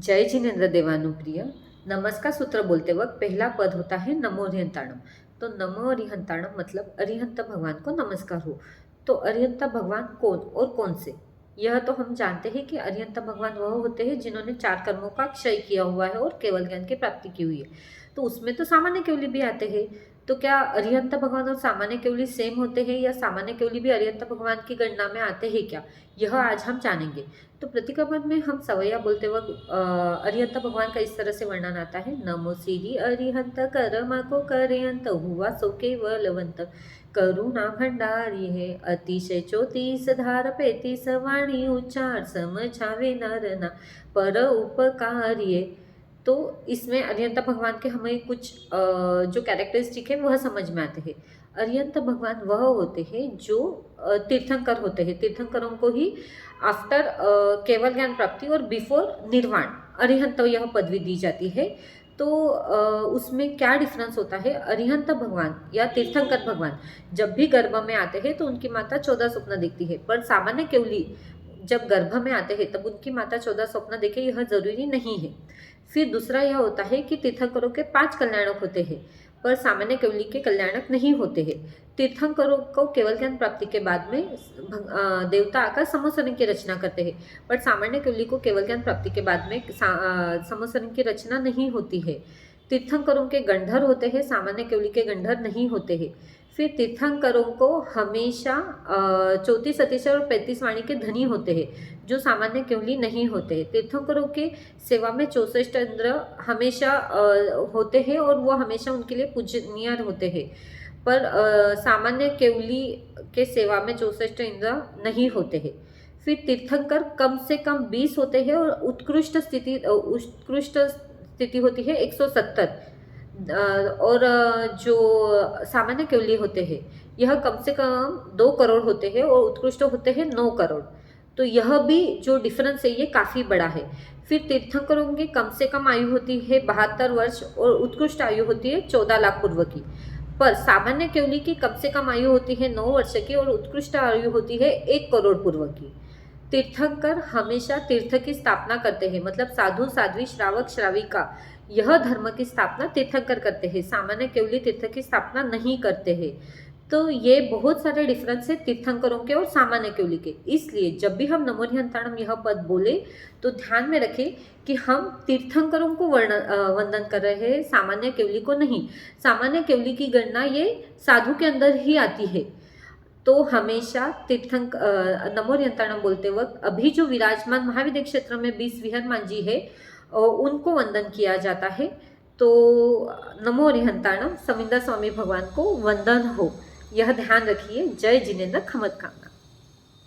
जय जिनेन्द्र देवानुप्रिय। नमस्कार सूत्र बोलते वक्त पहला पद होता है नमो अरिहंताणम। तो नमो अरिहंताणम मतलब अरिहंत भगवान को नमस्कार हो। तो अरिहंत भगवान कौन और कौन से, यह तो हम जानते हैं कि अरिहंत भगवान वह होते हैं जिन्होंने 4 कर्मों का क्षय किया हुआ है और केवल ज्ञान की प्राप्ति की हुई है। तो उसमें तो सामान्य केवली भी आते हैं। तो क्या अरिहंत भगवान और सामान्य केवली सेम होते हैं या सामान्य केवली भी अरिहंत भगवान की गणना में आते हैं क्या, यह आज हम जानेंगे। तो प्रतीकापद में हम सवैया बोलते वक्त अरिहंत भगवान का इस तरह से वर्णन आता है। नमो श्री अरिहंत कर्मा को करेंत हुआ सो केवलवंत करुणा भंडारी है अतिशय 34 धार 35 वाणी उच्चार समझावे नरना पर उपकार्य। तो इसमें अरिहंत भगवान के हमें कुछ जो कैरेक्टरिस्टिक है वह समझ में आते हैं। अरिहंत भगवान वह होते हैं जो तीर्थंकर होते हैं। तीर्थंकरों को ही आफ्टर केवल ज्ञान प्राप्ति और बिफोर निर्वाण अरिहंत यह पदवी दी जाती है। तो उसमें क्या डिफरेंस होता है, अरिहंत भगवान या तीर्थंकर भगवान जब भी गर्भ में आते हैं तो उनकी माता 14 स्वप्न देखती है, पर सामान्य केवली जब गर्भ में आते हैं तब उनकी माता 14 स्वप्न देखे यह जरूरी नहीं है। फिर दूसरा यह होता है कि तीर्थंकरों के 5 कल्याणक होते हैं, पर सामान्य केवली के कल्याणक नहीं होते हैं। तीर्थंकरों को केवल ज्ञान प्राप्ति के बाद में देवता आकर समोसरण की रचना करते हैं, पर सामान्य केवली को केवल ज्ञान प्राप्ति के बाद में समोसरण की रचना नहीं होती है। तीर्थंकरों के गंधर होते हैं, सामान्य केवली के गंधर नहीं होते हैं। फिर तीर्थंकरों को हमेशा 34 अतिशय और 35 वाणी के धनी होते हैं, जो सामान्य केवली नहीं होते हैं। तीर्थंकरों के सेवा में 64 इंद्र हमेशा होते हैं और वो हमेशा उनके लिए पूजनीय होते हैं, पर सामान्य केवली के सेवा में 64 इंद्र नहीं होते हैं। फिर तीर्थंकर कम से कम 20 होते हैं और उत्कृष्ट स्थिति होती है 170। और जो सामान्य केवली होते हैं यह कम से कम 2 करोड़ होते हैं और उत्कृष्ट होते हैं 9 करोड़। तो यह भी जो डिफरेंस है ये काफ़ी बड़ा है। फिर तीर्थंकरों की कम से कम आयु होती है 72 वर्ष और उत्कृष्ट आयु होती है 14 लाख पूर्व की, पर सामान्य केवली की कम से कम आयु होती है 9 वर्ष की और उत्कृष्ट आयु होती है 1 करोड़ पूर्व की। तीर्थंकर हमेशा तीर्थ की स्थापना करते हैं, मतलब साधु साध्वी श्रावक श्राविका यह धर्म की स्थापना तीर्थंकर करते हैं, सामान्य केवली तीर्थ की स्थापना नहीं करते हैं। तो ये बहुत सारे डिफरेंस है तीर्थंकरों के और सामान्य केवली के। इसलिए जब भी हम नमो अरिहंताणम यह पद बोले तो ध्यान में रखें कि हम तीर्थंकरों को वंदन कर रहे हैं, सामान्य केवली को नहीं। सामान्य केवली की गणना ये साधु के अंदर ही आती है। तो हमेशा नमो अरिहंताणम बोलते वक्त अभी जो विराजमान महाविद्य क्षेत्र में 20 विहरमान जी है उनको वंदन किया जाता है। तो नमो अरिहंताणम समिंदर स्वामी भगवान को वंदन हो, यह ध्यान रखिए। जय जिनेन्द्र खमत कामना।